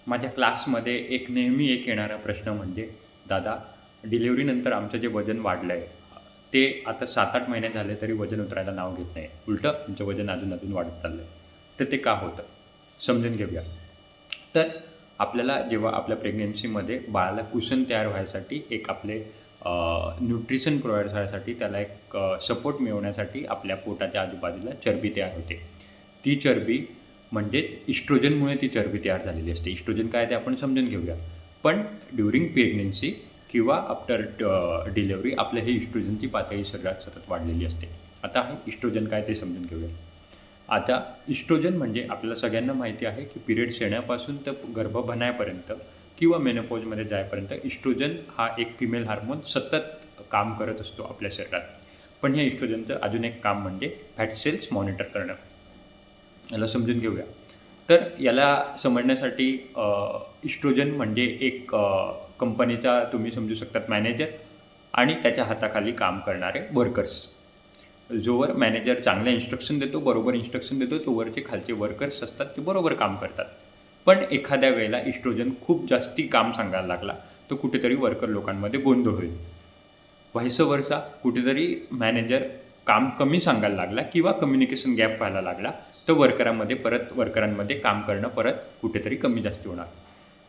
माझ्या क्लासमध्ये नेहमी येणारा प्रश्न म्हणजे, "दादा, डिलिव्हरीनंतर आमचं जे वजन वाढलं आहे, ते आता 7-8 महिने झाले तरी वजन उतरायला नाव घेत नाही. उलटं तुमचं वजन अजून वाढत चाललं आहे. तर ते का होतं?" समजून घेऊया. तर आपल्याला जेव्हा आपल्या प्रेग्नन्सीमध्ये बाळाला कुशन तयार व्हायसाठी एक आपले न्यूट्रिशन प्रोव्हाईड व्हायसाठी त्याला एक सपोर्ट मिळवण्यासाठी आपल्या पोटाच्या आजूबाजूला चरबी तयार होते. ती चरबी म्हणजेच इस्ट्रोजनमुळे ती चरबी तयार झालेली असते. इस्ट्रोजन काय ते आपण समजून घेऊया. पण ड्युरिंग प्रेग्नन्सी किंवा आफ्टर डिलिव्हरी आपल्या ही इस्ट्रोजनची पातळी शरीरात सतत वाढलेली असते. आता हे इस्ट्रोजन काय ते समजून घेऊया. आता इस्ट्रोजन म्हणजे आपल्याला सगळ्यांना माहिती आहे की पिरियड्स येण्यापासून तर गर्भभण्यापर्यंत किंवा मेनोपॉजमध्ये जाईपर्यंत इस्ट्रोजन हा एक फिमेल हार्मोन सतत काम करत असतो आपल्या शरीरात. पण या इस्ट्रोजनचं अजून एक काम म्हणजे फॅट सेल्स मॉनिटर करणं. याला समजून घेऊया. तर याला समजण्यासाठी इस्ट्रोजन म्हणजे एक कंपनीचा तुम्ही समजू शकतात मॅनेजर आणि त्याच्या हाताखाली काम करणारे वर्कर्स. जोवर मॅनेजर चांगल्या इन्स्ट्रक्शन देतो, बरोबर इन्स्ट्रक्शन देतो, तोवरचे खालचे वर्कर्स असतात ते बरोबर काम करतात. पण एखाद्या वेळेला इस्ट्रोजन खूप जास्ती काम सांगायला लागला, तर कुठेतरी वर्कर लोकांमध्ये गोंधळ होईल. व्हाईस वर्सा कुठेतरी मॅनेजर काम कमी सांगायला लागला किंवा कम्युनिकेशन गॅप व्हायला लागला, तर वर्करांमध्ये काम करणं परत कुठेतरी कमी जास्त होणार.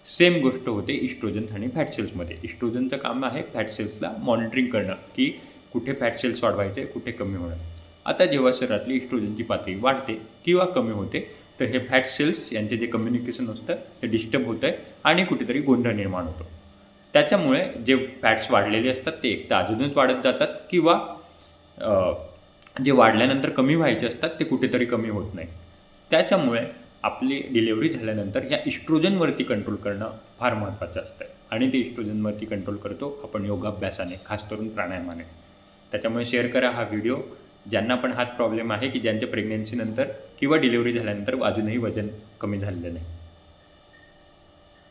सेम गोष्ट होते इस्ट्रोजन आणि फॅट सेल्समध्ये. इस्ट्रोजनचं काम आहे फॅट सेल्सला मॉनिटरिंग करणं, की कुठे फॅट सेल्स वाढवायचे, कुठे कमी होणं. आता जेव्हा शरीरातली इस्ट्रोजनची पातळी वाढते किंवा कमी होते, तर हे फॅट सेल्स यांचे जे कम्युनिकेशन असतं ते डिस्टर्ब होतं आहे आणि कुठेतरी गोंधळ निर्माण होतो. त्याच्यामुळे जे फॅट्स वाढलेले असतात ते एक तर अजूनच वाढत जातात किंवा जे वाढल्यानंतर कमी व्हायचे असतात ते कुठेतरी कमी होत नाही. त्याच्यामुळे आपली डिलिव्हरी झाल्यानंतर ह्या इस्ट्रोजनवरती कंट्रोल करणं फार महत्त्वाचं असतं आणि ते इस्ट्रोजनवरती कंट्रोल करतो आपण योगाभ्यासाने, खास करून प्राणायामाने. त्याच्यामुळे शेअर करा हा व्हिडिओ ज्यांना पण हाच प्रॉब्लेम आहे की ज्यांच्या प्रेग्नन्सीनंतर किंवा डिलिव्हरी झाल्यानंतर अजूनही वजन कमी झालेलं नाही.